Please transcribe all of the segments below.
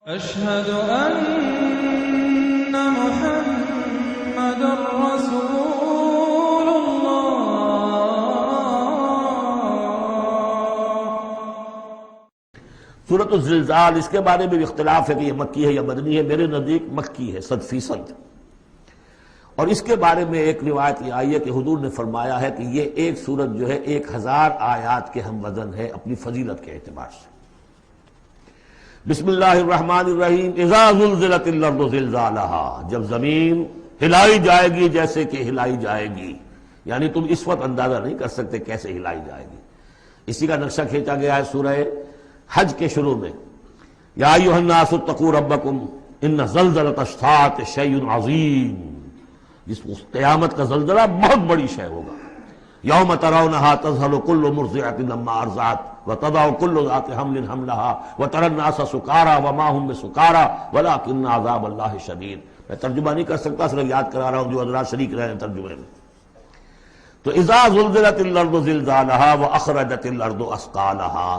أشهد أن محمد رسول الله۔ سورۃ الزلزال، اس کے بارے میں بھی اختلاف ہے کہ یہ مکی ہے یا مدنی ہے۔ میرے نزدیک مکی ہے 100%۔ اور اس کے بارے میں ایک روایت یہ آئی ہے کہ حضور نے فرمایا ہے کہ یہ ایک سورت جو ہے 1000 آیات کے ہم وزن ہے اپنی فضیلت کے اعتبار سے۔ بسم اللہ الرحمن الرحیم۔ اذا زلزلت الارض زلزالہا، جب زمین ہلائی جائے گی جیسے کہ ہلائی جائے گی، یعنی تم اس وقت اندازہ نہیں کر سکتے کیسے ہلائی جائے گی۔ اسی کا نقشہ کھینچا گیا ہے سورہ حج کے شروع میں، یا ایھا الناس اتقوا ربکم ان زلزلۃ الساعۃ شیء عظیم، جس قیامت کا زلزلہ بہت بڑی شے ہوگا۔ یوم ترونھا تذہل کل مرضعۃ عما ارضعت وتضع کل ذات حمل حملها وتری الناس سکارى وما هم بسکارى ولکن عذاب اللہ شدید۔ میں ترجمہ نہیں کر سکتا، صرف یاد کرا رہا ہوں جو حضرات شریک رہے ہیں ترجمے میں۔ تو اذا زلزلت الارض زلزالها واخرجت الارض اثقالها،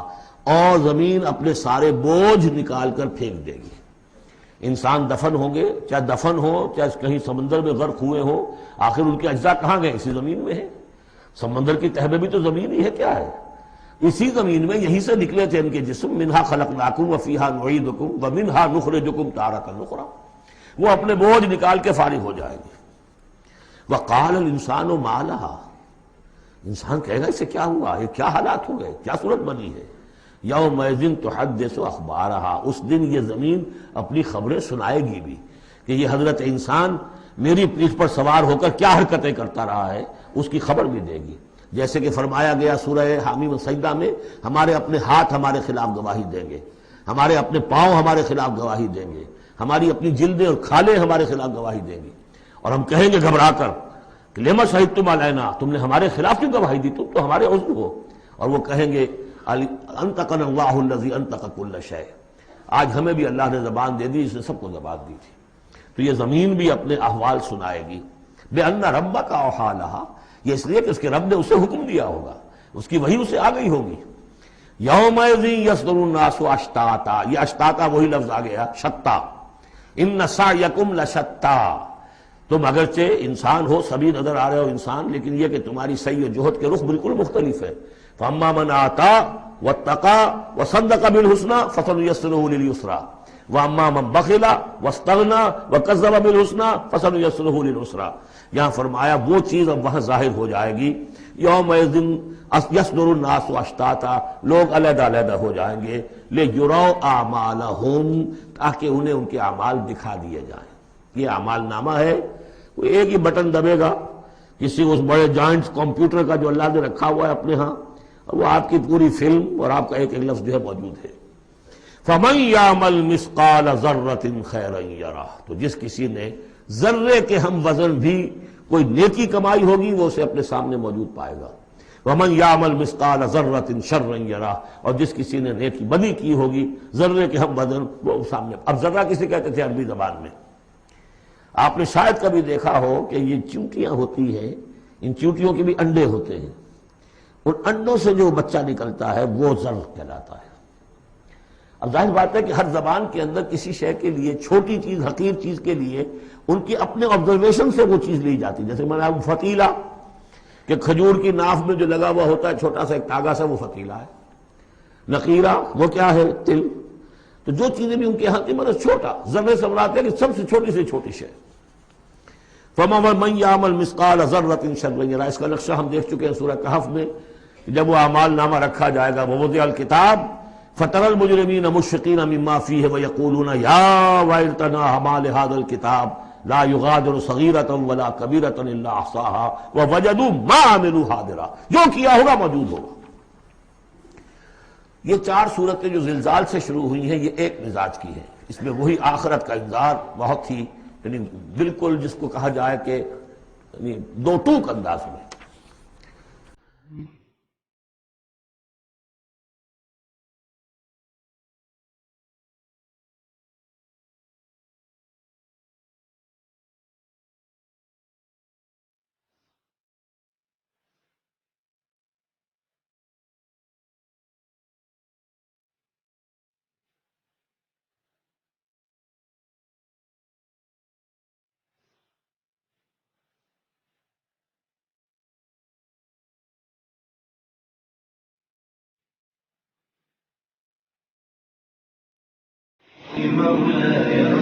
اور زمین اپنے سارے بوجھ نکال کر پھینک دے گی۔ انسان دفن ہوں گے، چاہے دفن ہو چاہے کہیں سمندر میں غرق ہوئے ہو، آخر ان کے اجزاء کہاں گئے؟ اسی زمین میں ہے۔ سمندر کی تہہ میں بھی تو زمین ہی ہے، کیا ہے؟ اسی زمین میں یہیں سے نکلے تھے ان کے جسم۔ منہا خلقناکم وفیہا نعیدکم ومنہا نخرجکم تارۃ اخری، وہ اپنے بوجھ نکال کے فارغ ہو جائیں گے۔ وقال الانسان ما لہا، انسان کہے گا اسے کیا ہوا، یہ کیا حالات ہو گئے، کیا صورت بنی ہے؟ یومئذ تحدث اخبارہا، اس دن یہ زمین اپنی خبریں سنائے گی بھی کہ یہ حضرت انسان میری پیٹھ پر سوار ہو کر کیا حرکتیں کرتا رہا ہے، اس کی خبر بھی دے گی۔ جیسے کہ فرمایا گیا سورہ حامیم سجدہ میں، ہمارے اپنے ہاتھ ہمارے خلاف گواہی دیں گے، ہمارے اپنے پاؤں ہمارے خلاف گواہی دیں گے، ہماری اپنی جلدیں اور کھالیں ہمارے خلاف گواہی دیں گی، اور ہم کہیں گے گھبرا کر کہ لما شہدتم علینا، تم نے ہمارے خلاف کیوں گواہی دی، تم تو ہمارے عضو ہو۔ اور وہ کہیں گے انطقنا اللہ الذی انطق کل شیء، آج ہمیں بھی اللہ نے زبان دے دی، اس نے سب کو زبان دی تھی۔ تو یہ زمین بھی اپنے احوال سنائے گی۔ بِأَنَّ رَبَّكَ أَوْحَىٰ لَهَا، یہ اس لیے کہ اس کے رب نے اسے حکم دیا ہوگا، اس کی وحی اسے آ گئی ہوگی۔ یومئذ یصدر الناس اشتاتا، یہ اشتاتا وہی لفظ آ گیا شتا، ان سعیکم لشتا، تم اگرچہ انسان ہو، سبھی نظر آ رہے ہو انسان، لیکن یہ کہ تمہاری سعی و جہد کے رخ بالکل مختلف ہے۔ فَأَمَّا مَنْ آتَىٰ وَاتَّقَىٰ وَصَدَّقَ بِالْحُسْنَىٰ فَسَنُيَسِّرُهُ لِلْيُسْرَىٰ وَأَمَّا مَنْ بَخِلَ وَاسْتَغْنَىٰ وَكَذَّبَ بِالْحُسْنَىٰ فَسَنُيَسِّرُهُ لِلْعُسْرَىٰ، یہاں فرمایا وہ چیز اب وہاں ظاہر ہو جائے گی۔ یومئذ یصدر الناس اشتاتا، لوگ علیحدہ علیحدہ ہو جائیں گے، لیروا اعمالہم، تاکہ انہیں ان کے اعمال دکھا دیے جائیں۔ یہ اعمال نامہ ہے، کوئی ایک ہی بٹن دبے گا کسی اس بڑے جائنٹ کمپیوٹر کا جو اللہ نے رکھا ہوا ہے اپنے ہاں، اور وہ آپ کی پوری فلم اور آپ کا ایک ایک لفظ جو ہے موجود ہے۔ فَمَن يَعْمَلْ مِثْقَالَ ذَرَّةٍ خَيْرًا يَرَهُ، تو جس کسی نے ذرے کے ہم وزن بھی کوئی نیکی کمائی ہوگی وہ اسے اپنے سامنے موجود پائے گا۔ وَمَن يَعْمَلْ مِثْقَالَ ذَرَّةٍ شَرًّا يَرَهُ، اور جس کسی نے نیکی بدی کی ہوگی ذرے کے ہم وزن وہ سامنے۔ اب ذرہ کسے کہتے تھے عربی زبان میں؟ آپ نے شاید کبھی دیکھا ہو کہ یہ چونٹیاں ہوتی ہیں، ان چونٹیوں کے بھی انڈے ہوتے ہیں، ان انڈوں سے جو بچہ نکلتا ہے وہ ذر کہلاتا ہے۔ اب ظاہر بات ہے کہ ہر زبان کے اندر کسی شے کے لیے، چھوٹی چیز حقیر چیز کے لیے ان کی اپنے آبزرویشن سے وہ چیز لی جاتی ہے۔ جیسے میں نے فتیلہ، کہ کھجور کی ناف میں جو لگا ہوا ہوتا ہے چھوٹا سا ایک تاگا سا، وہ فتیلہ ہے۔ نقیرہ وہ کیا ہے؟ تل۔ تو جو چیزیں بھی ان کے ہاں کی مطلب چھوٹا، ذرے سے مراد ہے کہ سب سے چھوٹی شے۔ فَمَن يَعْمَلْ مِثْقَالَ ذَرَّةٍ شَرًّا يَرَهُ، اس کا نقشہ ہم دیکھ چکے ہیں سورہ کہف میں، جب وہ اعمال نامہ رکھا جائے گا، وَوُضِعَ الْكِتَابُ فَتَرَى الْمُجْرِمِينَ مُشْفِقِينَ مِمَّا فِيهِ وَيَقُولُونَ يَا وَيْلَتَنَا مَا لِهَٰذَا الْكِتَابِ لَا يُغَادِرُ صَغِيرَةً وَلَا كَبِيرَةً إِلَّا أَحْصَاهَا وَوَجَدُوا مَا عَمِلُوا حَاضِرًا، جو کیا ہوگا موجود ہوگا۔ یہ 4 صورتیں جو زلزال سے شروع ہوئی ہیں، یہ ایک مزاج کی ہیں، اس میں وہی آخرت کا انذار بہت ہی، یعنی بالکل جس کو کہا جائے کہ یعنی دو ٹوک انداز میں۔ مولاي